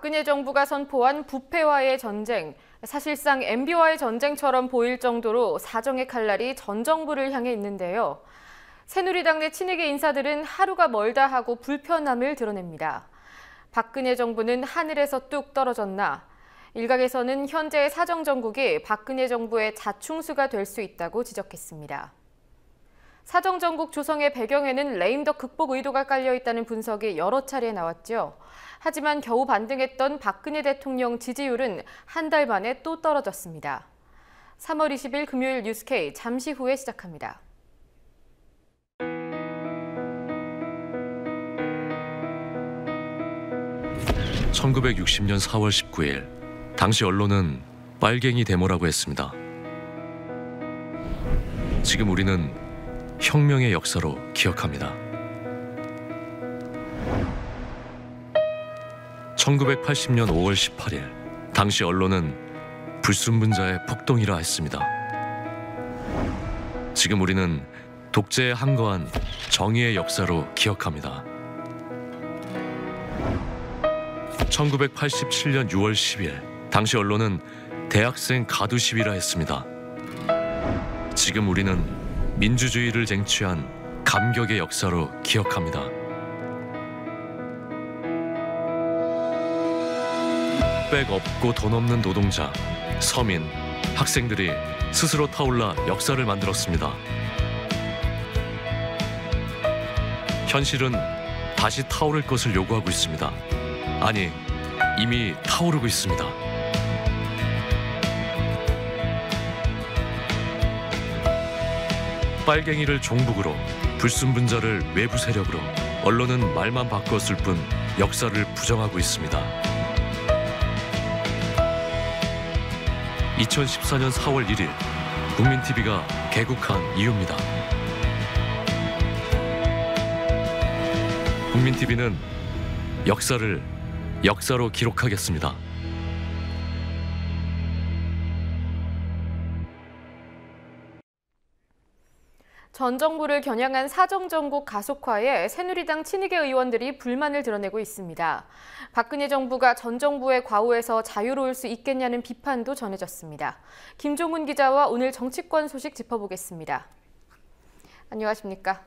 박근혜 정부가 선포한 부패와의 전쟁, 사실상 MB와의 전쟁처럼 보일 정도로 사정의 칼날이 전 정부를 향해 있는데요. 새누리당 내 친이계 인사들은 하루가 멀다 하고 불편함을 드러냅니다. 박근혜 정부는 하늘에서 뚝 떨어졌나? 일각에서는 현재의 사정정국이 박근혜 정부의 자충수가 될 수 있다고 지적했습니다. 사정정국 조성의 배경에는 레임덕 극복 의도가 깔려 있다는 분석이 여러 차례 나왔죠. 하지만 겨우 반등했던 박근혜 대통령 지지율은 한 달 만에 또 떨어졌습니다. 3월 20일 금요일 뉴스K 잠시 후에 시작합니다. (1960년 4월 19일) 당시 언론은 빨갱이 데모라고 했습니다. 지금 우리는 혁명의 역사로 기억합니다. 1980년 5월 18일 당시 언론은 불순분자의 폭동이라 했습니다. 지금 우리는 독재에 항거한 정의의 역사로 기억합니다. 1987년 6월 10일 당시 언론은 대학생 가두 시위라 했습니다. 지금 우리는 민주주의를 쟁취한 감격의 역사로 기억합니다. 백 없고 돈 없는 노동자, 서민, 학생들이 스스로 타올라 역사를 만들었습니다. 현실은 다시 타오를 것을 요구하고 있습니다. 아니, 이미 타오르고 있습니다. 빨갱이를 종북으로, 불순분자를 외부 세력으로, 언론은 말만 바꿨을 뿐 역사를 부정하고 있습니다. 2014년 4월 1일 국민TV가 개국한 이유입니다. 국민TV는 역사를 역사로 기록하겠습니다. 전 정부를 겨냥한 사정정국 가속화에 새누리당 친이계 의원들이 불만을 드러내고 있습니다. 박근혜 정부가 전 정부의 과오에서 자유로울 수 있겠냐는 비판도 전해졌습니다. 김종훈 기자와 오늘 정치권 소식 짚어보겠습니다. 안녕하십니까?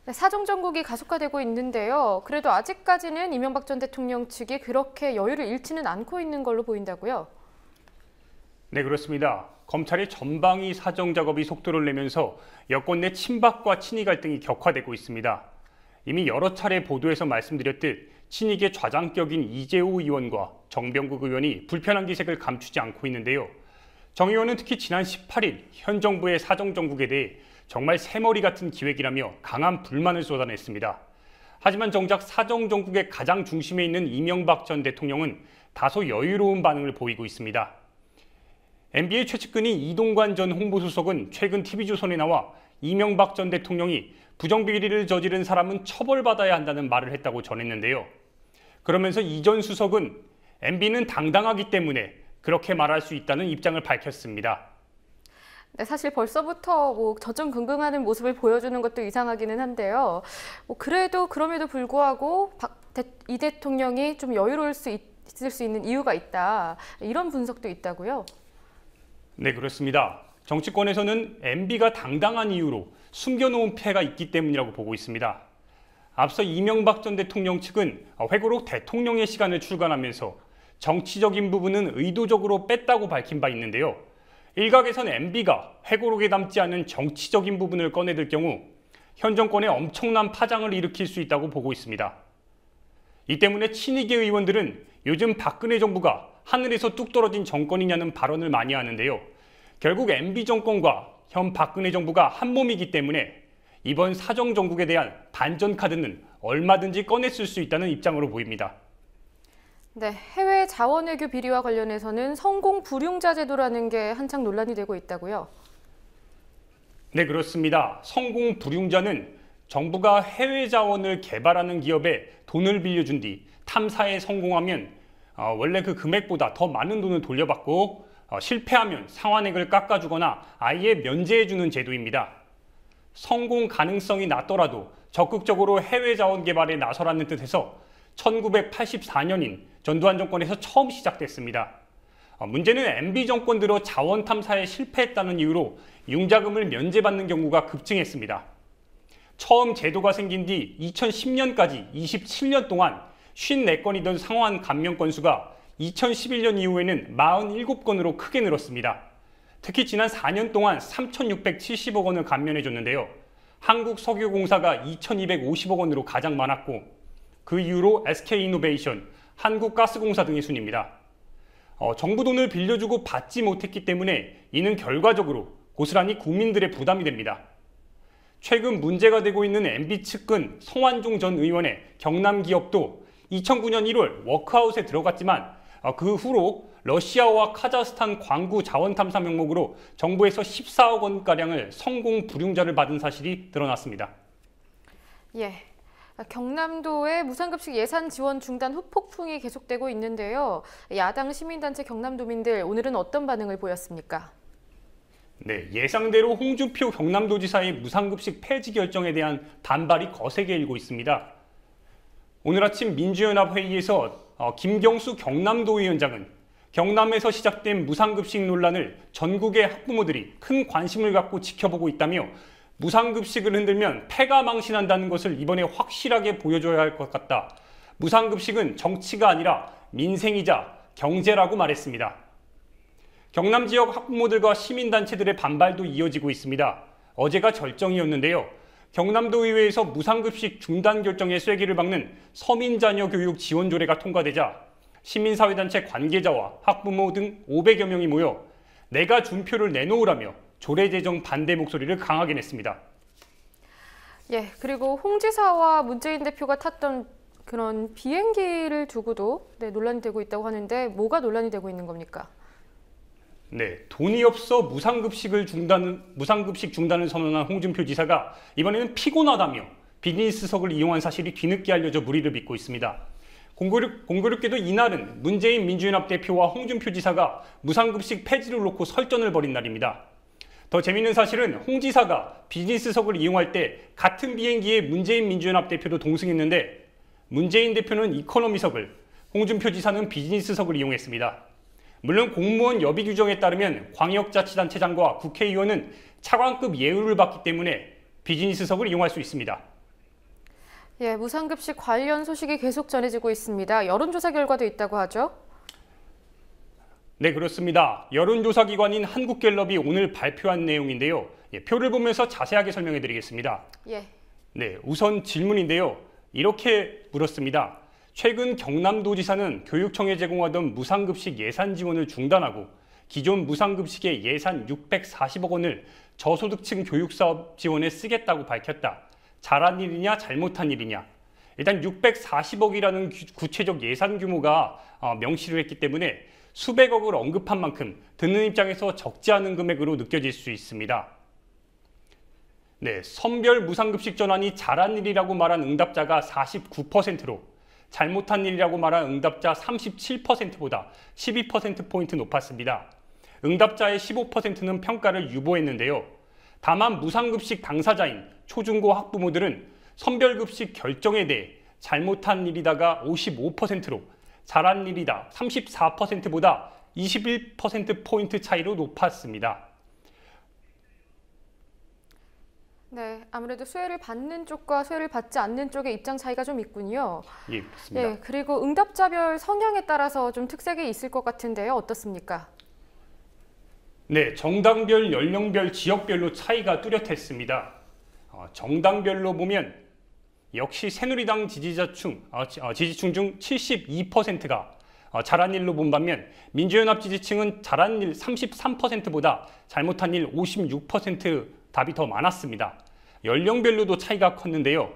네, 사정정국이 가속화되고 있는데요. 그래도 아직까지는 이명박 전 대통령 측이 그렇게 여유를 잃지는 않고 있는 걸로 보인다고요? 네, 그렇습니다. 검찰의 전방위 사정 작업이 속도를 내면서 여권 내 친박과 친이 갈등이 격화되고 있습니다. 이미 여러 차례 보도에서 말씀드렸듯 친이계 좌장격인 이재호 의원과 정병국 의원이 불편한 기색을 감추지 않고 있는데요. 정 의원은 특히 지난 18일 현 정부의 사정정국에 대해 정말 새머리 같은 기획이라며 강한 불만을 쏟아냈습니다. 하지만 정작 사정정국의 가장 중심에 있는 이명박 전 대통령은 다소 여유로운 반응을 보이고 있습니다. MB의 최측근인 이동관 전 홍보수석은 최근 TV조선에 나와 이명박 전 대통령이 부정비리를 저지른 사람은 처벌받아야 한다는 말을 했다고 전했는데요. 그러면서 이 전 수석은 MB는 당당하기 때문에 그렇게 말할 수 있다는 입장을 밝혔습니다. 네, 사실 벌써부터 저중긍긍하는 모습을 보여주는 것도 이상하기는 한데요. 그럼에도 불구하고 이 대통령이 좀 여유로울 수 있을 수 있는 이유가 있다. 이런 분석도 있다고요? 네, 그렇습니다. 정치권에서는 MB가 당당한 이유로 숨겨놓은 폐가 있기 때문이라고 보고 있습니다. 앞서 이명박 전 대통령 측은 회고록 대통령의 시간을 출간하면서 정치적인 부분은 의도적으로 뺐다고 밝힌 바 있는데요. 일각에선 MB가 회고록에 담지 않은 정치적인 부분을 꺼내들 경우 현 정권에 엄청난 파장을 일으킬 수 있다고 보고 있습니다. 이 때문에 친이계 의원들은 요즘 박근혜 정부가 하늘에서 뚝 떨어진 정권이냐는 발언을 많이 하는데요. 결국 MB 정권과 현 박근혜 정부가 한 몸이기 때문에 이번 사정정국에 대한 반전 카드는 얼마든지 꺼냈을 수 있다는 입장으로 보입니다. 네, 해외 자원외교 비리와 관련해서는 성공 불융자 제도라는 게 한창 논란이 되고 있다고요? 네, 그렇습니다. 성공 불융자는 정부가 해외 자원을 개발하는 기업에 돈을 빌려준 뒤 탐사에 성공하면 원래 그 금액보다 더 많은 돈을 돌려받고 실패하면 상환액을 깎아주거나 아예 면제해주는 제도입니다. 성공 가능성이 낮더라도 적극적으로 해외 자원 개발에 나서라는 뜻에서 1984년인 전두환 정권에서 처음 시작됐습니다. 문제는 MB 정권 들어 자원 탐사에 실패했다는 이유로 융자금을 면제받는 경우가 급증했습니다. 처음 제도가 생긴 뒤 2010년까지 27년 동안 54건이던 상환 감면 건수가 2011년 이후에는 47건으로 크게 늘었습니다. 특히 지난 4년 동안 3,670억 원을 감면해줬는데요. 한국석유공사가 2,250억 원으로 가장 많았고 그 이후로 SK이노베이션, 한국가스공사 등의 순입니다. 정부 돈을 빌려주고 받지 못했기 때문에 이는 결과적으로 고스란히 국민들의 부담이 됩니다. 최근 문제가 되고 있는 MB 측근 성완종 전 의원의 경남 기업도 2009년 1월 워크아웃에 들어갔지만 그 후로 러시아와 카자흐스탄 광구 자원 탐사 명목으로 정부에서 14억 원가량을 성공 불용자를 받은 사실이 드러났습니다. 예. 경남도의 무상급식 예산 지원 중단 후폭풍이 계속되고 있는데요. 야당 시민단체 경남도민들 오늘은 어떤 반응을 보였습니까? 네, 예상대로 홍준표 경남도지사의 무상급식 폐지 결정에 대한 반발이 거세게 일고 있습니다. 오늘 아침 민주연합 회의에서 김경수 경남도위원장은 경남에서 시작된 무상급식 논란을 전국의 학부모들이 큰 관심을 갖고 지켜보고 있다며 무상급식을 흔들면 패가 망신한다는 것을 이번에 확실하게 보여줘야 할 것 같다. 무상급식은 정치가 아니라 민생이자 경제라고 말했습니다. 경남 지역 학부모들과 시민단체들의 반발도 이어지고 있습니다. 어제가 절정이었는데요. 경남도 의회에서 무상급식 중단 결정의 쐐기를 박는 서민자녀교육 지원조례가 통과되자 시민사회단체 관계자와 학부모 등 500여 명이 모여 내가 준 표를 내놓으라며 조례 제정 반대 목소리를 강하게 냈습니다. 예, 그리고 홍 지사와 문재인 대표가 탔던 그런 비행기를 두고도 논란이 되고 있다고 하는데 뭐가 논란이 되고 있는 겁니까? 네, 돈이 없어 무상급식 중단을 선언한 홍준표 지사가 이번에는 피곤하다며 비즈니스석을 이용한 사실이 뒤늦게 알려져 무리를 빚고 있습니다. 공교롭게도 이날은 문재인 민주연합 대표와 홍준표 지사가 무상급식 폐지를 놓고 설전을 벌인 날입니다. 더 재미있는 사실은 홍 지사가 비즈니스석을 이용할 때 같은 비행기에 문재인 민주연합 대표도 동승했는데 문재인 대표는 이코노미석을, 홍준표 지사는 비즈니스석을 이용했습니다. 물론 공무원 여비 규정에 따르면 광역자치단체장과 국회의원은 차관급 예우를 받기 때문에 비즈니스석을 이용할 수 있습니다. 예, 무상급식 관련 소식이 계속 전해지고 있습니다. 여론조사 결과도 있다고 하죠? 네, 그렇습니다. 여론조사 기관인 한국갤럽이 오늘 발표한 내용인데요. 표를 보면서 자세하게 설명해 드리겠습니다. 예. 네, 우선 질문인데요. 이렇게 물었습니다. 최근 경남도지사는 교육청에 제공하던 무상급식 예산 지원을 중단하고 기존 무상급식의 예산 640억 원을 저소득층 교육사업 지원에 쓰겠다고 밝혔다. 잘한 일이냐 잘못한 일이냐. 일단 640억이라는 구체적 예산 규모가 명시를 했기 때문에 수백억을 언급한 만큼 듣는 입장에서 적지 않은 금액으로 느껴질 수 있습니다. 네, 선별 무상급식 전환이 잘한 일이라고 말한 응답자가 49%로 잘못한 일이라고 말한 응답자 37%보다 12%포인트 높았습니다. 응답자의 15%는 평가를 유보했는데요. 다만 무상급식 당사자인 초중고 학부모들은 선별급식 결정에 대해 잘못한 일이다가 55%로 잘한 일이다 34%보다 21%포인트 차이로 높았습니다. 네, 아무래도 수혜를 받는 쪽과 수혜를 받지 않는 쪽의 입장 차이가 좀 있군요. 예, 맞습니다. 예, 그리고 응답자별 성향에 따라서 좀 특색이 있을 것 같은데요. 어떻습니까? 네, 정당별, 연령별, 지역별로 차이가 뚜렷했습니다. 정당별로 보면 역시 새누리당 지지층 중 72%가 잘한 일로 본 반면 민주연합 지지층은 잘한 일 33%보다 잘못한 일 56% 답이 더 많았습니다. 연령별로도 차이가 컸는데요.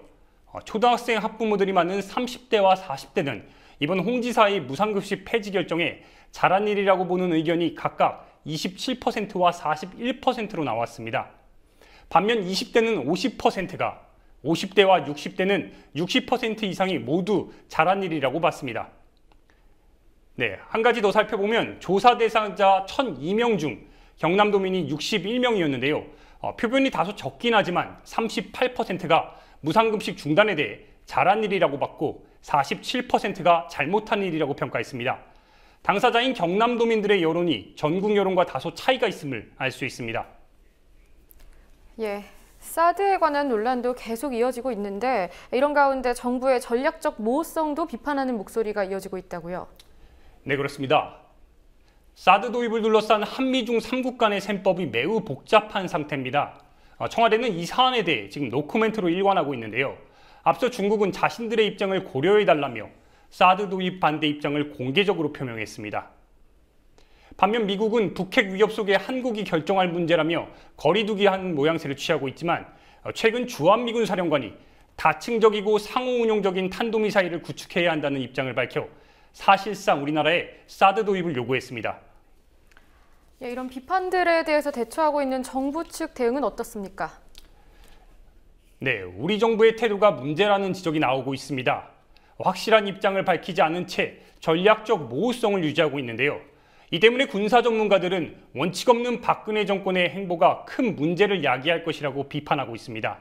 초등학생 학부모들이 많은 30대와 40대는 이번 홍 지사의 무상급식 폐지 결정에 잘한 일이라고 보는 의견이 각각 27%와 41%로 나왔습니다. 반면 20대는 50%가, 50대와 60대는 60% 이상이 모두 잘한 일이라고 봤습니다. 네, 한 가지 더 살펴보면 조사 대상자 1,002명 중 경남도민이 61명이었는데요. 표본이 다소 적긴 하지만 38%가 무상급식 중단에 대해 잘한 일이라고 봤고 47%가 잘못한 일이라고 평가했습니다. 당사자인 경남도민들의 여론이 전국 여론과 다소 차이가 있음을 알 수 있습니다. 예, 사드에 관한 논란도 계속 이어지고 있는데 이런 가운데 정부의 전략적 모호성도 비판하는 목소리가 이어지고 있다고요? 네, 그렇습니다. 사드 도입을 둘러싼 한미중 3국 간의 셈법이 매우 복잡한 상태입니다. 청와대는 이 사안에 대해 지금 노코멘트로 일관하고 있는데요. 앞서 중국은 자신들의 입장을 고려해달라며 사드 도입 반대 입장을 공개적으로 표명했습니다. 반면 미국은 북핵 위협 속에 한국이 결정할 문제라며 거리두기한 모양새를 취하고 있지만 최근 주한미군 사령관이 다층적이고 상호운용적인 탄도미사일을 구축해야 한다는 입장을 밝혀 사실상 우리나라에 사드 도입을 요구했습니다. 예, 이런 비판들에 대해서 대처하고 있는 정부 측 대응은 어떻습니까? 네, 우리 정부의 태도가 문제라는 지적이 나오고 있습니다. 확실한 입장을 밝히지 않은 채 전략적 모호성을 유지하고 있는데요. 이 때문에 군사 전문가들은 원칙 없는 박근혜 정권의 행보가 큰 문제를 야기할 것이라고 비판하고 있습니다.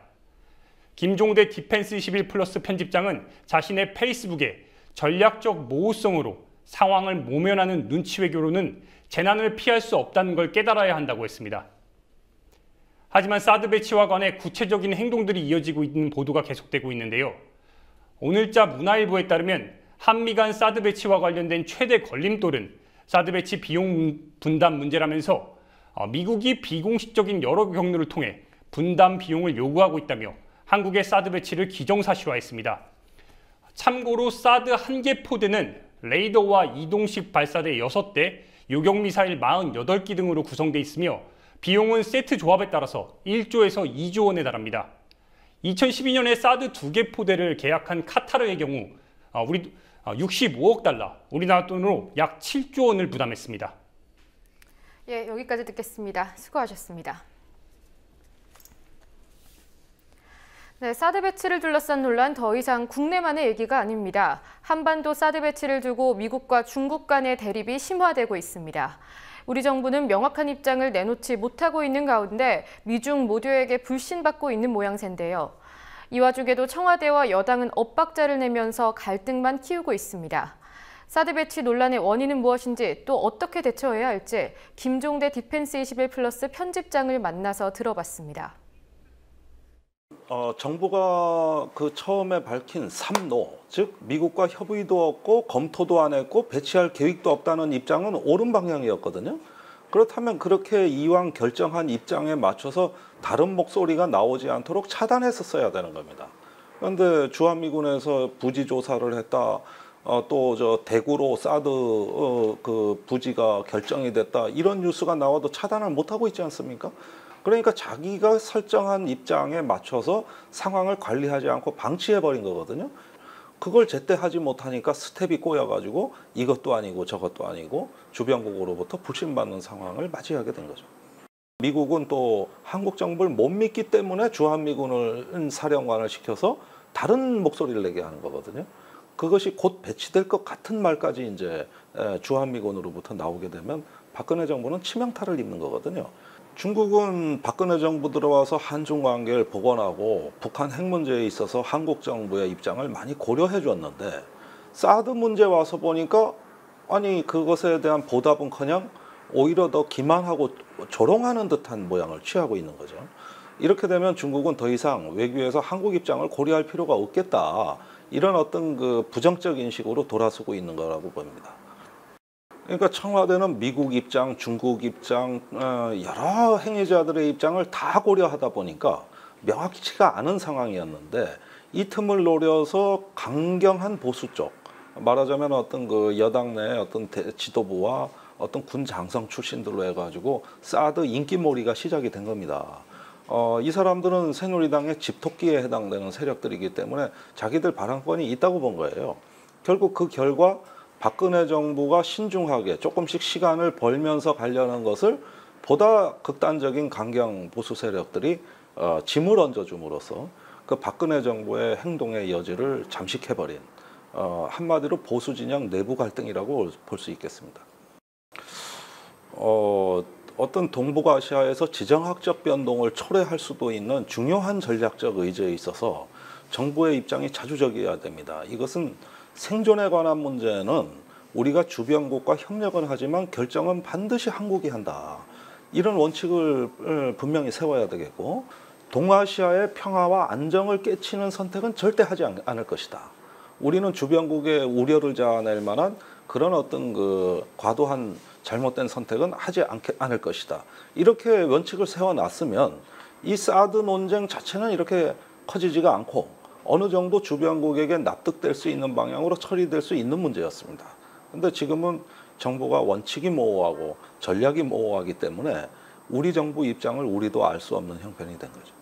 김종대 디펜스 21플러스 편집장은 자신의 페이스북에 전략적 모호성으로 상황을 모면하는 눈치 외교로는 재난을 피할 수 없다는 걸 깨달아야 한다고 했습니다. 하지만 사드 배치와 관해 구체적인 행동들이 이어지고 있는 보도가 계속되고 있는데요. 오늘자 문화일보에 따르면 한미 간 사드 배치와 관련된 최대 걸림돌은 사드 배치 비용 분담 문제라면서 미국이 비공식적인 여러 경로를 통해 분담 비용을 요구하고 있다며 한국의 사드 배치를 기정사실화했습니다. 참고로 사드 한 개 포대는 레이더와 이동식 발사대 6대, 요격미사일 48기 등으로 구성되어 있으며 비용은 세트 조합에 따라서 1조에서 2조 원에 달합니다. 2012년에 사드 2개 포대를 계약한 카타르의 경우 65억 달러, 우리나라 돈으로 약 7조 원을 부담했습니다. 예, 여기까지 듣겠습니다. 수고하셨습니다. 네, 사드 배치를 둘러싼 논란 더 이상 국내만의 얘기가 아닙니다. 한반도 사드 배치를 두고 미국과 중국 간의 대립이 심화되고 있습니다. 우리 정부는 명확한 입장을 내놓지 못하고 있는 가운데 미중 모두에게 불신받고 있는 모양새인데요. 이 와중에도 청와대와 여당은 엇박자를 내면서 갈등만 키우고 있습니다. 사드 배치 논란의 원인은 무엇인지 또 어떻게 대처해야 할지 김종대 디펜스 21플러스 편집장을 만나서 들어봤습니다. 정부가 처음에 밝힌 3노, 즉 미국과 협의도 없고 검토도 안 했고 배치할 계획도 없다는 입장은 옳은 방향이었거든요. 그렇다면 그렇게 이왕 결정한 입장에 맞춰서 다른 목소리가 나오지 않도록 차단했었어야 되는 겁니다. 그런데 주한미군에서 부지 조사를 했다. 또 대구로 사드 부지가 결정이 됐다. 이런 뉴스가 나와도 차단을 못하고 있지 않습니까? 그러니까 자기가 설정한 입장에 맞춰서 상황을 관리하지 않고 방치해버린 거거든요. 그걸 제때 하지 못하니까 스텝이 꼬여가지고 이것도 아니고 저것도 아니고 주변국으로부터 불신받는 상황을 맞이하게 된 거죠. 미국은 또 한국 정부를 못 믿기 때문에 주한미군을 사령관을 시켜서 다른 목소리를 내게 하는 거거든요. 그것이 곧 배치될 것 같은 말까지 이제 주한미군으로부터 나오게 되면 박근혜 정부는 치명타를 입는 거거든요. 중국은 박근혜 정부 들어와서 한중 관계를 복원하고 북한 핵 문제에 있어서 한국 정부의 입장을 많이 고려해 줬는데 사드 문제 와서 보니까 아니 그것에 대한 보답은커녕 오히려 더 기만하고 조롱하는 듯한 모양을 취하고 있는 거죠. 이렇게 되면 중국은 더 이상 외교에서 한국 입장을 고려할 필요가 없겠다. 이런 어떤 부정적 인식으로 돌아서고 있는 거라고 봅니다. 그러니까 청와대는 미국 입장, 중국 입장, 여러 행위자들의 입장을 다 고려하다 보니까 명확치가 않은 상황이었는데 이 틈을 노려서 강경한 보수 쪽, 말하자면 어떤 여당 내 어떤 지도부와 어떤 군 장성 출신들로 해가지고 사드 인기몰이가 시작이 된 겁니다. 이 사람들은 새누리당의 집토끼에 해당되는 세력들이기 때문에 자기들 발언권이 있다고 본 거예요. 결국 그 결과 박근혜 정부가 신중하게 조금씩 시간을 벌면서 가려는 것을 보다 극단적인 강경 보수 세력들이 짐을 얹어줌으로써 그 박근혜 정부의 행동의 여지를 잠식해버린 한마디로 보수 진영 내부 갈등이라고 볼 수 있겠습니다. 어떤 동북아시아에서 지정학적 변동을 초래할 수도 있는 중요한 전략적 의제에 있어서 정부의 입장이 자주적이어야 됩니다. 이것은 생존에 관한 문제는 우리가 주변국과 협력은 하지만 결정은 반드시 한국이 한다. 이런 원칙을 분명히 세워야 되겠고, 동아시아의 평화와 안정을 깨치는 선택은 절대 하지 않을 것이다. 우리는 주변국의 우려를 자아낼 만한 그런 어떤 그 과도한 잘못된 선택은 하지 않을 것이다. 이렇게 원칙을 세워놨으면 이 사드 논쟁 자체는 이렇게 커지지가 않고 어느 정도 주변국에게 납득될 수 있는 방향으로 처리될 수 있는 문제였습니다. 근데 지금은 정부가 원칙이 모호하고 전략이 모호하기 때문에 우리 정부 입장을 우리도 알 수 없는 형편이 된 거죠.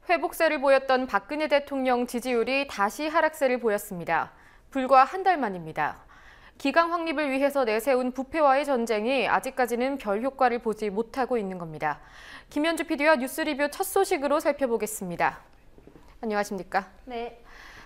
회복세를 보였던 박근혜 대통령 지지율이 다시 하락세를 보였습니다. 불과 한 달 만입니다. 기강 확립을 위해서 내세운 부패와의 전쟁이 아직까지는 별 효과를 보지 못하고 있는 겁니다. 김현주 PD와 뉴스리뷰 첫 소식으로 살펴보겠습니다. 안녕하십니까? 네.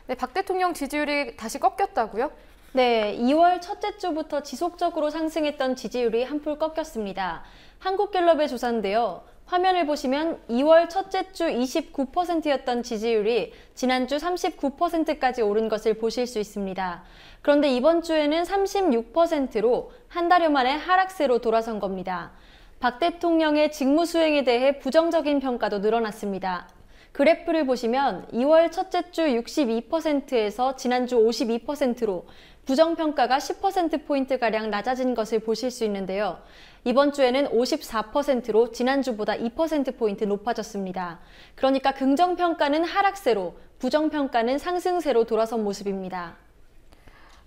네, 박 대통령 지지율이 다시 꺾였다고요? 네, 2월 첫째 주부터 지속적으로 상승했던 지지율이 한풀 꺾였습니다. 한국갤럽의 조사인데요. 화면을 보시면 2월 첫째 주 29%였던 지지율이 지난주 39%까지 오른 것을 보실 수 있습니다. 그런데 이번 주에는 36%로 한 달여 만에 하락세로 돌아선 겁니다. 박 대통령의 직무 수행에 대해 부정적인 평가도 늘어났습니다. 그래프를 보시면 2월 첫째 주 62%에서 지난주 52%로 부정평가가 10%포인트가량 낮아진 것을 보실 수 있는데요. 이번 주에는 54%로 지난주보다 2%포인트 높아졌습니다. 그러니까 긍정평가는 하락세로, 부정평가는 상승세로 돌아선 모습입니다.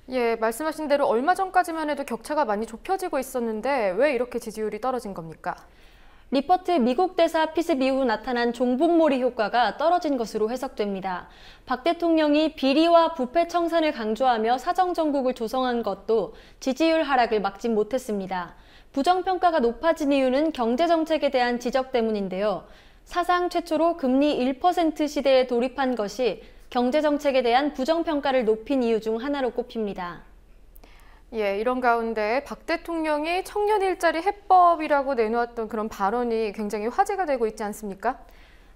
예, 말씀하신 대로 얼마 전까지만 해도 격차가 많이 좁혀지고 있었는데 왜 이렇게 지지율이 떨어진 겁니까? 리퍼트 미국 대사 피습 이후 나타난 종북몰이 효과가 떨어진 것으로 해석됩니다. 박 대통령이 비리와 부패 청산을 강조하며 사정정국을 조성한 것도 지지율 하락을 막지 못했습니다. 부정평가가 높아진 이유는 경제정책에 대한 지적 때문인데요. 사상 최초로 금리 1% 시대에 돌입한 것이 경제정책에 대한 부정평가를 높인 이유 중 하나로 꼽힙니다. 예, 이런 가운데 박 대통령이 청년 일자리 해법이라고 내놓았던 그런 발언이 굉장히 화제가 되고 있지 않습니까?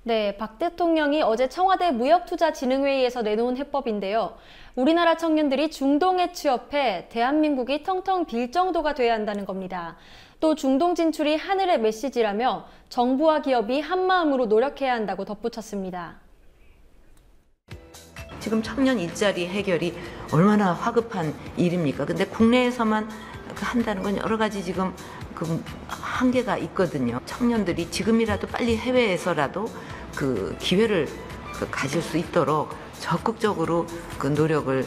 네, 박 대통령이 어제 청와대 무역투자진흥회의에서 내놓은 해법인데요. 우리나라 청년들이 중동에 취업해 대한민국이 텅텅 빌 정도가 돼야 한다는 겁니다. 또 중동 진출이 하늘의 메시지라며 정부와 기업이 한마음으로 노력해야 한다고 덧붙였습니다. 지금 청년 일자리 해결이 얼마나 화급한 일입니까? 근데 국내에서만 한다는 건 여러 가지 지금 그 한계가 있거든요. 청년들이 지금이라도 빨리 해외에서라도 그 기회를 가질 수 있도록 적극적으로 그 노력을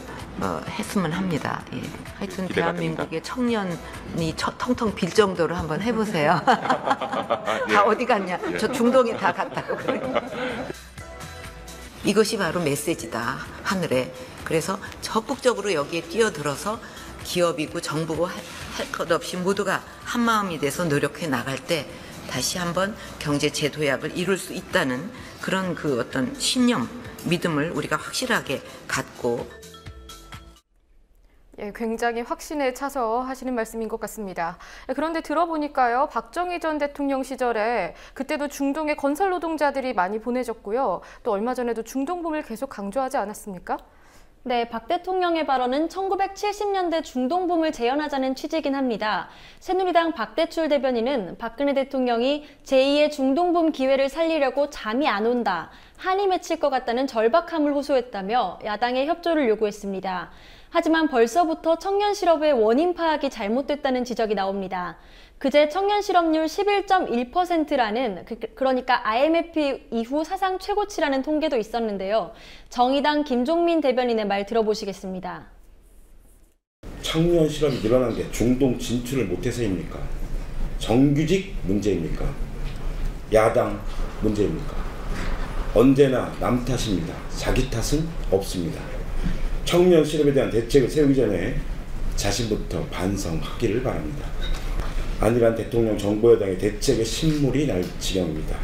했으면 합니다. 예. 하여튼 대한민국의 청년이 텅텅 빌 정도로 한번 해보세요. 다 어디 갔냐? 저 중동에 다 갔다고 그래요. 이것이 바로 메시지다, 하늘에. 그래서 적극적으로 여기에 뛰어들어서 기업이고 정부고 할 것 없이 모두가 한마음이 돼서 노력해 나갈 때 다시 한번 경제 재도약을 이룰 수 있다는 그런 그 어떤 신념, 믿음을 우리가 확실하게 갖고. 예, 굉장히 확신에 차서 하시는 말씀인 것 같습니다. 그런데 들어보니까요, 박정희 전 대통령 시절에 그때도 중동에 건설 노동자들이 많이 보내졌고요. 또 얼마 전에도 중동붐을 계속 강조하지 않았습니까? 네, 박 대통령의 발언은 1970년대 중동붐을 재현하자는 취지이긴 합니다. 새누리당 박대출 대변인은 박근혜 대통령이 제2의 중동붐 기회를 살리려고 잠이 안 온다, 한이 맺힐 것 같다는 절박함을 호소했다며 야당의 협조를 요구했습니다. 하지만 벌써부터 청년 실업의 원인 파악이 잘못됐다는 지적이 나옵니다. 그제 청년 실업률 11.1%라는 그러니까 IMF 이후 사상 최고치라는 통계도 있었는데요. 정의당 김종민 대변인의 말 들어보시겠습니다. 청년 실업이 늘어난 게 중동 진출을 못해서입니까? 정규직 문제입니까? 야당 문제입니까? 언제나 남 탓입니다. 자기 탓은 없습니다. 청년 실업에 대한 대책을 세우기 전에 자신부터 반성하기를 바랍니다. 아니란 대통령 정부 여당의 대책의 신물이 날 지경입니다.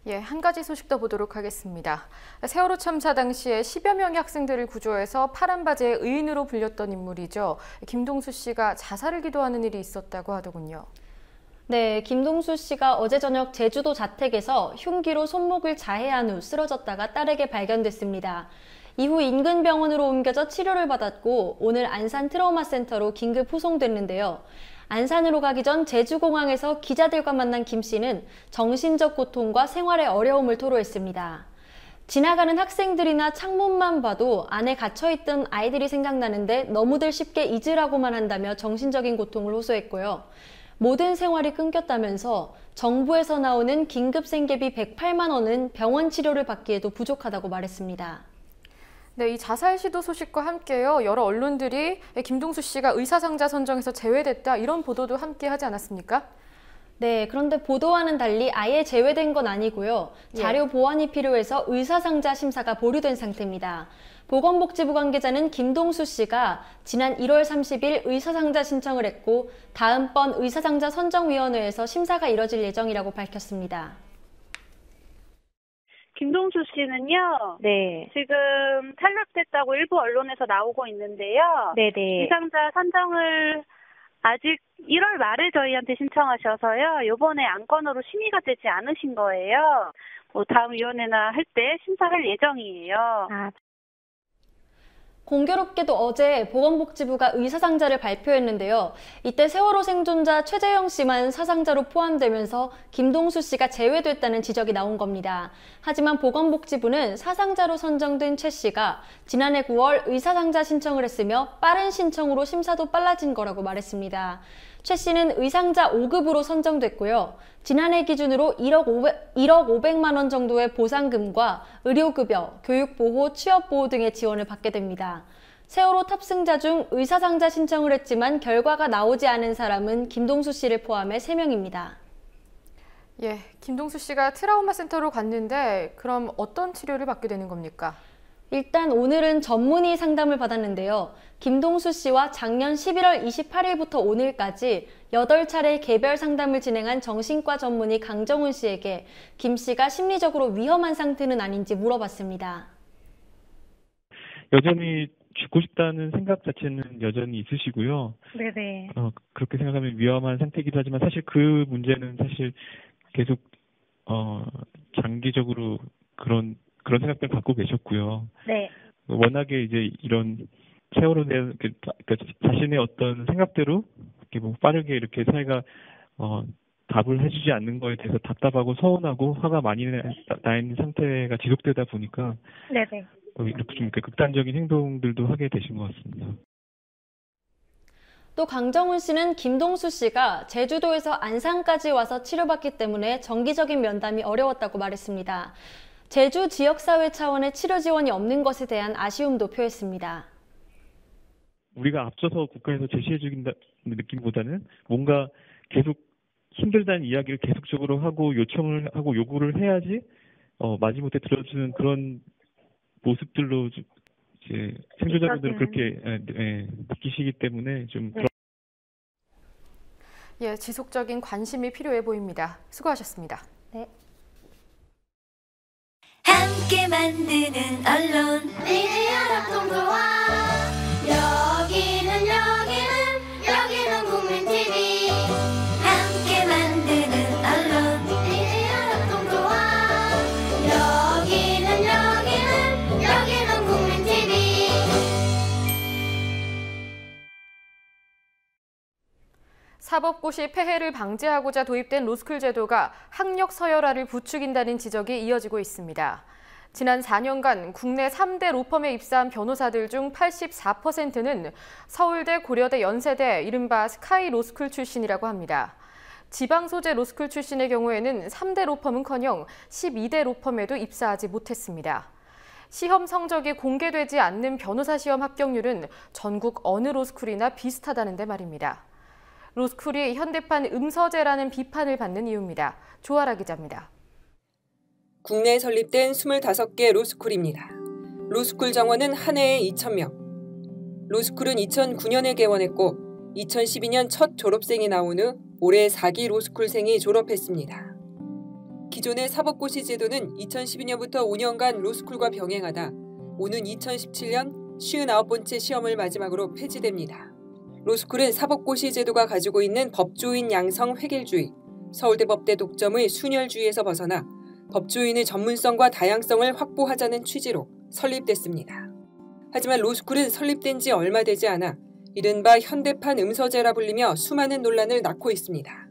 예, 한 가지 소식 더 보도록 하겠습니다. 세월호 참사 당시에 10여 명의 학생들을 구조해서 파란 바지의 의인으로 불렸던 인물이죠. 김동수 씨가 자살을 기도하는 일이 있었다고 하더군요. 네, 김동수 씨가 어제 저녁 제주도 자택에서 흉기로 손목을 자해한 후 쓰러졌다가 딸에게 발견됐습니다. 이후 인근 병원으로 옮겨져 치료를 받았고 오늘 안산 트라우마센터로 긴급 후송됐는데요. 안산으로 가기 전 제주공항에서 기자들과 만난 김 씨는 정신적 고통과 생활의 어려움을 토로했습니다. 지나가는 학생들이나 창문만 봐도 안에 갇혀있던 아이들이 생각나는데 너무들 쉽게 잊으라고만 한다며 정신적인 고통을 호소했고요. 모든 생활이 끊겼다면서 정부에서 나오는 긴급 생계비 108만 원은 병원 치료를 받기에도 부족하다고 말했습니다. 네, 이 자살 시도 소식과 함께요. 여러 언론들이 김동수 씨가 의사상자 선정에서 제외됐다 이런 보도도 함께 하지 않았습니까? 네, 그런데 보도와는 달리 아예 제외된 건 아니고요. 자료 보완이 필요해서 의사상자 심사가 보류된 상태입니다. 보건복지부 관계자는 김동수 씨가 지난 1월 30일 의사상자 신청을 했고 다음번 의사상자 선정위원회에서 심사가 이뤄질 예정이라고 밝혔습니다. 김동수 씨는요, 네. 지금 탈락됐다고 일부 언론에서 나오고 있는데요. 네네. 의사상자 선정을 아직 1월 말에 저희한테 신청하셔서요. 이번에 안건으로 심의가 되지 않으신 거예요. 다음 위원회나 할 때 심사할 예정이에요. 공교롭게도 어제 보건복지부가 의사상자를 발표했는데요. 이때 세월호 생존자 최재형 씨만 사상자로 포함되면서 김동수 씨가 제외됐다는 지적이 나온 겁니다. 하지만 보건복지부는 사상자로 선정된 최 씨가 지난해 9월 의사상자 신청을 했으며 빠른 신청으로 심사도 빨라진 거라고 말했습니다. 최 씨는 의상자 5급으로 선정됐고요. 지난해 기준으로 1억 500만 원 정도의 보상금과 의료급여, 교육보호, 취업보호 등의 지원을 받게 됩니다. 세월호 탑승자 중 의사상자 신청을 했지만 결과가 나오지 않은 사람은 김동수 씨를 포함해 3명입니다. 예, 김동수 씨가 트라우마 센터로 갔는데 그럼 어떤 치료를 받게 되는 겁니까? 일단 오늘은 전문의 상담을 받았는데요. 김동수 씨와 작년 11월 28일부터 오늘까지 8차례 개별 상담을 진행한 정신과 전문의 강정훈 씨에게 김 씨가 심리적으로 위험한 상태는 아닌지 물어봤습니다. 여전히 죽고 싶다는 생각 자체는 여전히 있으시고요. 네네. 그렇게 생각하면 위험한 상태이기도 하지만 사실 그 문제는 사실 계속 장기적으로 그런 생각들 갖고 계셨고요. 네. 워낙에 이제 이런 세월호에 대한 자신의 어떤 생각대로 이렇게 뭐 빠르게 이렇게 사회가 답을 해주지 않는 거에 대해서 답답하고 서운하고 화가 많이 나 있는 상태가 지속되다 보니까 네네. 이렇게 좀 극단적인 행동들도 하게 되신 것 같습니다. 또 강정훈 씨는 김동수 씨가 제주도에서 안산까지 와서 치료받기 때문에 정기적인 면담이 어려웠다고 말했습니다. 제주 지역사회 차원의 치료 지원이 없는 것에 대한 아쉬움도 표했습니다. 우리가 앞서서 국가에서 제시해주긴다는 느낌보다는 뭔가 계속 힘들다는 이야기를 계속적으로 하고 요청을 하고 요구를 해야지 마지못해 들어주는 그런 모습들로 이제 생존자분들은 그렇게 느끼시기 때문에 좀 예, 지속적인 관심이 필요해 보입니다. 수고하셨습니다. 네. 함께 만드는 언론 미디어 협동조합 여기는 국민TV 함께 만드는 언론 미디어 협동조합 여기는 국민TV. 사법고시 폐해를 방지하고자 도입된 로스쿨 제도가 학력 서열화를 부추긴다는 지적이 이어지고 있습니다. 지난 4년간 국내 3대 로펌에 입사한 변호사들 중 84%는 서울대, 고려대, 연세대, 이른바 스카이 로스쿨 출신이라고 합니다. 지방 소재 로스쿨 출신의 경우에는 3대 로펌은커녕 12대 로펌에도 입사하지 못했습니다. 시험 성적이 공개되지 않는 변호사 시험 합격률은 전국 어느 로스쿨이나 비슷하다는데 말입니다. 로스쿨이 현대판 음서제라는 비판을 받는 이유입니다. 조아라 기자입니다. 국내에 설립된 25개 로스쿨입니다. 로스쿨 정원은 한 해에 2,000명. 로스쿨은 2009년에 개원했고 2012년 첫 졸업생이 나온 후 올해 4기 로스쿨생이 졸업했습니다. 기존의 사법고시 제도는 2012년부터 5년간 로스쿨과 병행하다 오는 2017년 59번째 시험을 마지막으로 폐지됩니다. 로스쿨은 사법고시 제도가 가지고 있는 법조인 양성 획일주의, 서울대 법대 독점의 순혈주의에서 벗어나 법조인의 전문성과 다양성을 확보하자는 취지로 설립됐습니다. 하지만 로스쿨은 설립된 지 얼마 되지 않아 이른바 현대판 음서제라 불리며 수많은 논란을 낳고 있습니다.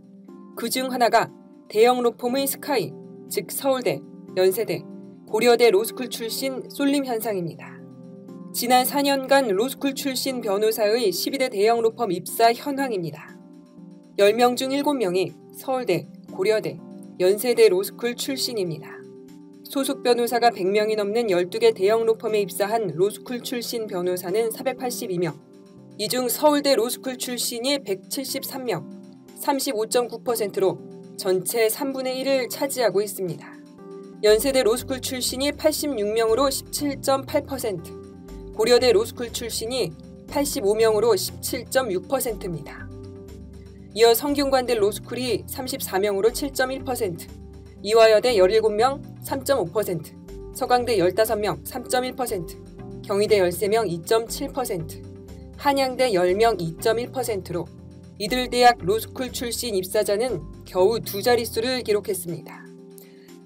그중 하나가 대형 로펌의 스카이, 즉 서울대, 연세대, 고려대 로스쿨 출신 쏠림 현상입니다. 지난 4년간 로스쿨 출신 변호사의 12대 대형 로펌 입사 현황입니다. 10명 중 7명이 서울대, 고려대, 연세대 로스쿨 출신입니다. 소속 변호사가 100명이 넘는 12개 대형 로펌에 입사한 로스쿨 출신 변호사는 482명, 이 중 서울대 로스쿨 출신이 173명, 35.9%로 전체 3분의 1을 차지하고 있습니다. 연세대 로스쿨 출신이 86명으로 17.8%, 고려대 로스쿨 출신이 85명으로 17.6%입니다. 이어 성균관대 로스쿨이 34명으로 7.1%, 이화여대 17명 3.5%, 서강대 15명 3.1%, 경희대 13명 2.7%, 한양대 10명 2.1%로 이들 대학 로스쿨 출신 입사자는 겨우 2자릿수를 기록했습니다.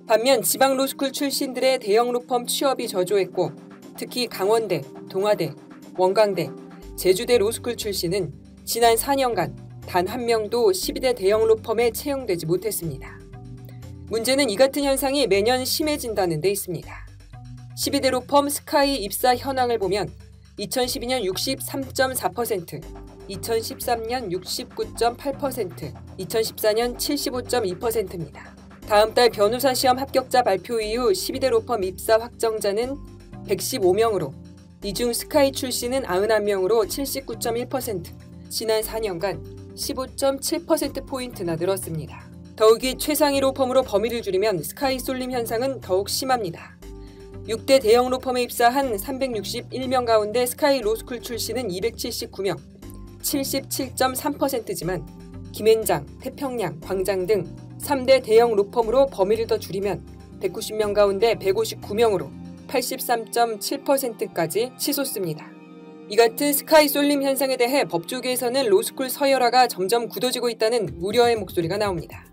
반면 지방 로스쿨 출신들의 대형 로펌 취업이 저조했고 특히 강원대, 동아대, 원광대, 제주대 로스쿨 출신은 지난 4년간 단 한 명도 12대 대형 로펌에 채용되지 못했습니다. 문제는 이 같은 현상이 매년 심해진다는 데 있습니다. 12대 로펌 스카이 입사 현황을 보면 2012년 63.4%, 2013년 69.8%, 2014년 75.2%입니다. 다음 달 변호사 시험 합격자 발표 이후 12대 로펌 입사 확정자는 115명으로 이 중 스카이 출신은 91명으로 79.1%, 지난 4년간 15.7%포인트나 늘었습니다. 더욱이 최상위 로펌으로 범위를 줄이면 스카이 쏠림 현상은 더욱 심합니다. 6대 대형 로펌에 입사한 361명 가운데 스카이 로스쿨 출신은 279명, 77.3%지만 김앤장, 태평양, 광장 등 3대 대형 로펌으로 범위를 더 줄이면 190명 가운데 159명으로 83.7%까지 치솟습니다. 이 같은 스카이 쏠림 현상에 대해 법조계에서는 로스쿨 서열화가 점점 굳어지고 있다는 우려의 목소리가 나옵니다.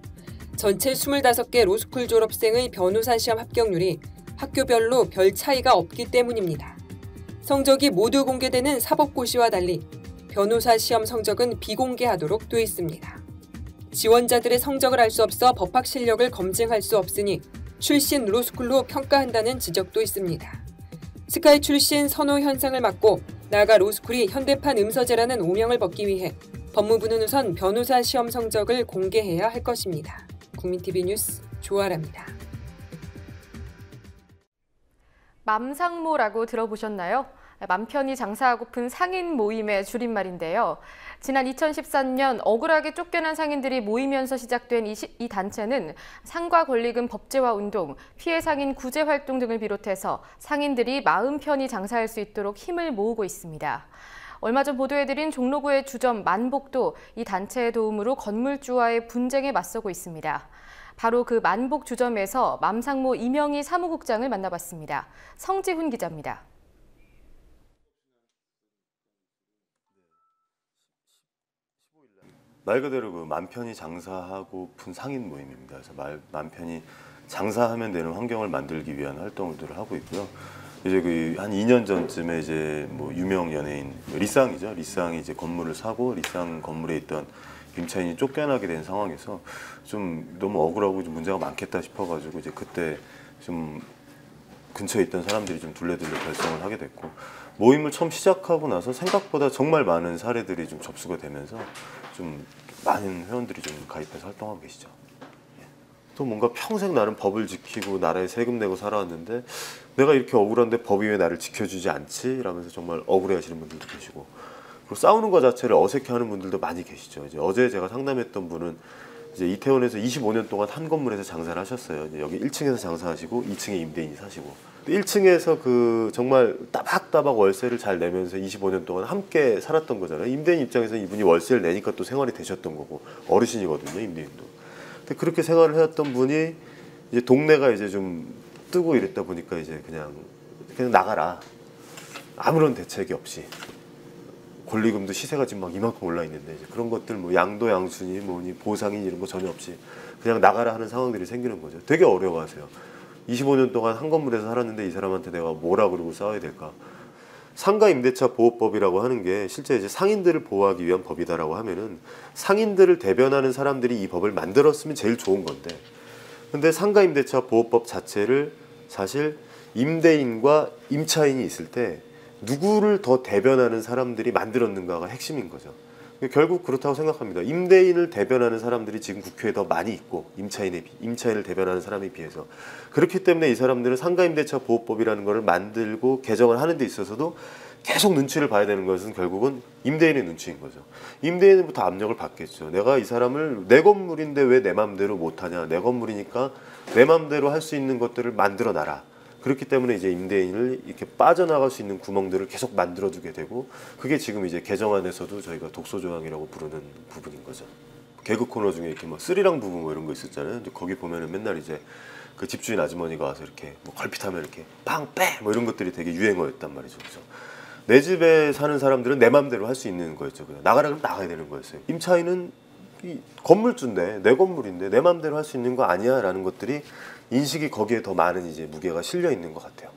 전체 25개 로스쿨 졸업생의 변호사 시험 합격률이 학교별로 별 차이가 없기 때문입니다. 성적이 모두 공개되는 사법고시와 달리 변호사 시험 성적은 비공개하도록 돼 있습니다. 지원자들의 성적을 알 수 없어 법학 실력을 검증할 수 없으니 출신 로스쿨로 평가한다는 지적도 있습니다. 스카이 출신 선호 현상을 막고 나아가 로스쿨이 현대판 음서제라는 오명을 벗기 위해 법무부는 우선 변호사 시험 성적을 공개해야 할 것입니다. 국민TV 뉴스 조아라입니다. 맘상모라고 들어보셨나요? 맘 편히 장사하고픈 상인 모임의 줄임말인데요. 지난 2014년 억울하게 쫓겨난 상인들이 모이면서 시작된 이 단체는 상가 권리금 법제화 운동, 피해 상인 구제 활동 등을 비롯해서 상인들이 마음 편히 장사할 수 있도록 힘을 모으고 있습니다. 얼마 전 보도해드린 종로구의 주점 만복도 이 단체의 도움으로 건물주와의 분쟁에 맞서고 있습니다. 바로 그 만복 주점에서 맘상모 이명희 사무국장을 만나봤습니다. 성지훈 기자입니다. 말 그대로 그 맘 편히 장사하고픈 상인 모임입니다. 그래서 맘 편히 장사하면 되는 환경을 만들기 위한 활동들을 하고 있고요. 이제 그 한 2년 전쯤에 이제 뭐 유명 연예인 리쌍이죠. 리쌍이 이제 건물을 사고 리쌍 건물에 있던 임차인이 쫓겨나게 된 상황에서 좀 너무 억울하고 좀 문제가 많겠다 싶어가지고 이제 그때 좀 근처에 있던 사람들이 좀 둘레둘레 결성을 하게 됐고 모임을 처음 시작하고 나서 생각보다 정말 많은 사례들이 좀 접수가 되면서 좀 많은 회원들이 좀 가입해서 활동하고 계시죠. 또 뭔가 평생 나는 법을 지키고 나라에 세금 내고 살아왔는데 내가 이렇게 억울한데 법이 왜 나를 지켜주지 않지? 라면서 정말 억울해하시는 분들도 계시고 그리고 싸우는 것 자체를 어색해하는 분들도 많이 계시죠. 이제 어제 제가 상담했던 분은 이제 이태원에서 25년 동안 한 건물에서 장사를 하셨어요. 이제 여기 1층에서 장사하시고 2층에 임대인이 사시고 1층에서 그 정말 따박따박 월세를 잘 내면서 25년 동안 함께 살았던 거잖아요. 임대인 입장에서 이분이 월세를 내니까 또 생활이 되셨던 거고 어르신이거든요, 임대인도. 근데 그렇게 생활을 해왔던 분이 이제 동네가 이제 좀 뜨고 이랬다 보니까 이제 그냥 나가라. 아무런 대책이 없이. 권리금도 시세가 지금 막 이만큼 올라 있는데 이제 그런 것들 뭐 양도 양순이 뭐니 보상이 이런 거 전혀 없이 그냥 나가라 하는 상황들이 생기는 거죠. 되게 어려워하세요. 25년 동안 한 건물에서 살았는데 이 사람한테 내가 뭐라 그러고 싸워야 될까? 상가 임대차 보호법이라고 하는 게 실제 이제 상인들을 보호하기 위한 법이다라고 하면은 상인들을 대변하는 사람들이 이 법을 만들었으면 제일 좋은 건데, 근데 상가 임대차 보호법 자체를 사실 임대인과 임차인이 있을 때 누구를 더 대변하는 사람들이 만들었는가가 핵심인 거죠. 결국 그렇다고 생각합니다. 임대인을 대변하는 사람들이 지금 국회에 더 많이 있고 임차인을 대변하는 사람에 비해서. 그렇기 때문에 이 사람들은 상가임대차 보호법이라는 것을 만들고 개정을 하는 데 있어서도 계속 눈치를 봐야 되는 것은 결국은 임대인의 눈치인 거죠. 임대인부터 압력을 받겠죠. 내가 이 사람을 내 건물인데 왜 내 맘대로 못하냐. 내 건물이니까 내 맘대로 할 수 있는 것들을 만들어놔라. 그렇기 때문에 이제 임대인을 이렇게 빠져나갈 수 있는 구멍들을 계속 만들어주게 되고, 그게 지금 이제 개정안에서도 저희가 독소조항이라고 부르는 부분인 거죠. 개그 코너 중에 이렇게 뭐 스리랑 부부 뭐 이런 거 있었잖아요. 이제 거기 보면은 맨날 이제 그 집주인 아주머니가 와서 이렇게 뭐 걸핏하면 이렇게 빵 빼 뭐 이런 것들이 되게 유행어였단 말이죠. 그래서 내 집에 사는 사람들은 내 맘대로 할 수 있는 거였죠. 그냥 나가라 그러면 나가야 되는 거였어요. 임차인은 이 건물주인데 내 건물인데 내 맘대로 할 수 있는 거 아니야라는 것들이 인식이 거기에 더 많은 이제 무게가 실려 있는 것 같아요.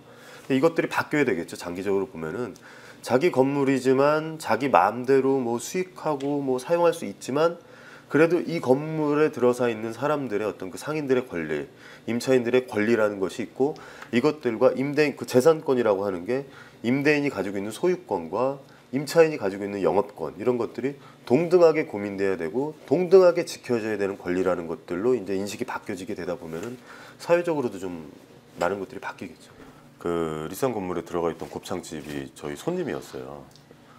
이것들이 바뀌어야 되겠죠. 장기적으로 보면은 자기 건물이지만 자기 마음대로 뭐 수익하고 뭐 사용할 수 있지만 그래도 이 건물에 들어서 있는 사람들의 어떤 그 상인들의 권리, 임차인들의 권리라는 것이 있고, 이것들과 임대인 그 재산권이라고 하는 게 임대인이 가지고 있는 소유권과 임차인이 가지고 있는 영업권, 이런 것들이 동등하게 고민돼야 되고 동등하게 지켜져야 되는 권리라는 것들로 이제 인식이 바뀌어지게 되다 보면은 사회적으로도 좀 많은 것들이 바뀌겠죠. 그 리산 건물에 들어가 있던 곱창집이 저희 손님이었어요.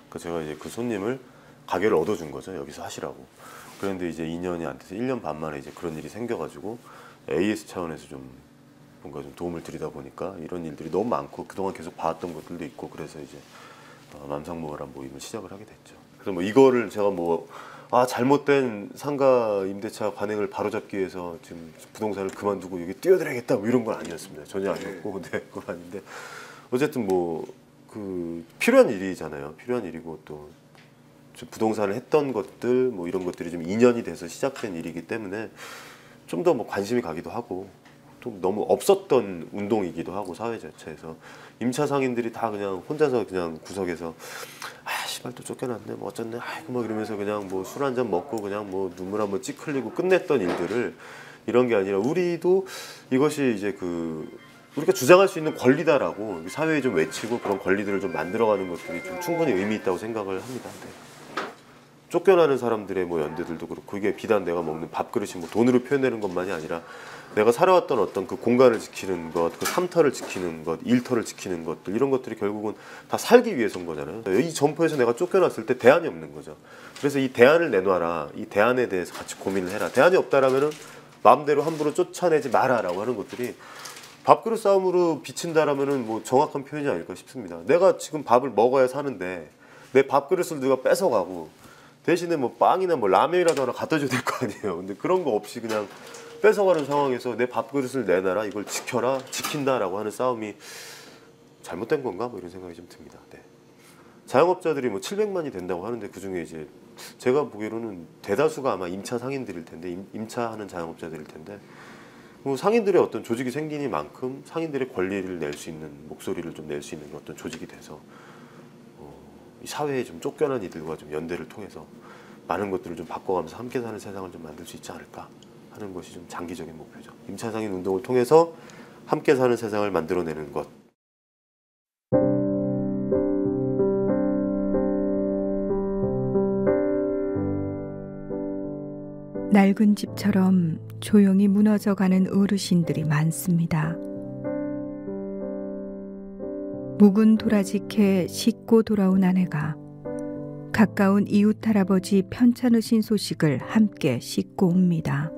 그 제가 이제 그 손님을 가게를 얻어준 거죠. 여기서 하시라고. 그런데 이제 2년이 안 돼서 1년 반 만에 이제 그런 일이 생겨가지고 AS 차원에서 좀 뭔가 좀 도움을 드리다 보니까 이런 일들이 너무 많고 그동안 계속 봐왔던 것들도 있고, 그래서 이제 맘상모어란 모임을 시작을 하게 됐죠. 그래서 뭐 이거를 제가 뭐 잘못된 상가 임대차 관행을 바로잡기 위해서 지금 부동산을 그만두고 여기 뛰어들어야겠다 뭐 이런 건 아니었습니다. 전혀 아니었고, 근데 그건 아닌데 어쨌든 뭐 그 필요한 일이잖아요. 필요한 일이고 또 부동산을 했던 것들 뭐 이런 것들이 좀 인연이 돼서 시작된 일이기 때문에 좀 더 뭐 관심이 가기도 하고, 또 너무 없었던 운동이기도 하고, 사회 자체에서 임차 상인들이 다 그냥 혼자서 그냥 구석에서 씨발 또 쫓겨났네 뭐 어쩌네 아이고 뭐 이러면서 그냥 뭐 술 한잔 먹고 그냥 뭐 눈물 한번 찌 흘리고 끝냈던 일들을, 이런 게 아니라 우리도 이것이 이제 그 우리가 주장할 수 있는 권리다라고 사회에 좀 외치고 그런 권리들을 좀 만들어가는 것들이 좀 충분히 의미 있다고 생각을 합니다. 네. 쫓겨나는 사람들의 뭐 연대들도 그렇고, 이게 비단 내가 먹는 밥그릇이 뭐 돈으로 표현되는 것만이 아니라 내가 살아왔던 어떤 그 공간을 지키는 것, 그 삼터를 지키는 것, 일터를 지키는 것들, 이런 것들이 결국은 다 살기 위해서인 거잖아요. 이 점포에서 내가 쫓겨났을 때 대안이 없는 거죠. 그래서 이 대안을 내놔라. 이 대안에 대해서 같이 고민을 해라. 대안이 없다라면은 마음대로 함부로 쫓아내지 마라라고 하는 것들이 밥그릇 싸움으로 비친다라면은 뭐 정확한 표현이 아닐까 싶습니다. 내가 지금 밥을 먹어야 사는데 내 밥그릇을 누가 뺏어가고 대신에 뭐 빵이나 뭐 라면이라도 하나 갖다 줘야 될 거 아니에요. 근데 그런 거 없이 그냥 뺏어가는 상황에서 내 밥그릇을 내놔라, 이걸 지켜라, 지킨다라고 하는 싸움이 잘못된 건가? 뭐 이런 생각이 좀 듭니다. 네. 자영업자들이 뭐 700만이 된다고 하는데 그 중에 이제 제가 보기로는 대다수가 아마 임차 상인들일 텐데, 임차하는 자영업자들일 텐데, 뭐 상인들의 어떤 조직이 생기니만큼 상인들의 권리를 낼 수 있는, 목소리를 좀 낼 수 있는 어떤 조직이 돼서 이 사회에 좀 쫓겨난 이들과 좀 연대를 통해서 많은 것들을 좀 바꿔가면서 함께 사는 세상을 좀 만들 수 있지 않을까 하는 것이 좀 장기적인 목표죠. 임차 상인 운동을 통해서 함께 사는 세상을 만들어내는 것. 낡은 집처럼 조용히 무너져가는 어르신들이 많습니다. 묵은 도라지캐 씻고 돌아온 아내가 가까운 이웃 할아버지 편찮으신 소식을 함께 씻고 옵니다.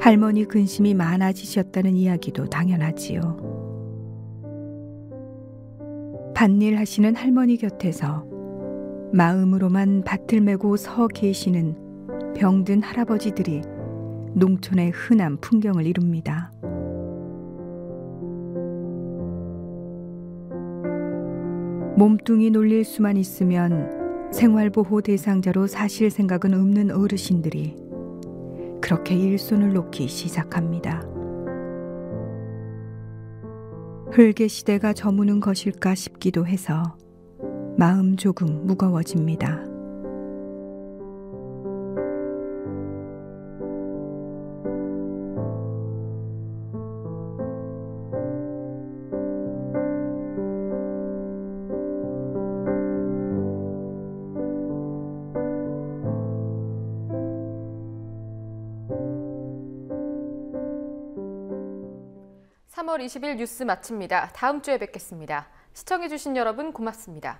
할머니 근심이 많아지셨다는 이야기도 당연하지요. 밭일 하시는 할머니 곁에서 마음으로만 밭을 메고 서 계시는 병든 할아버지들이 농촌의 흔한 풍경을 이룹니다. 몸뚱이 놀릴 수만 있으면 생활보호 대상자로 사실 생각은 없는 어르신들이 그렇게 일손을 놓기 시작합니다. 흙의 시대가 저무는 것일까 싶기도 해서 마음 조금 무거워집니다. (3월 20일) 뉴스 마칩니다. 다음 주에 뵙겠습니다. 시청해주신 여러분 고맙습니다.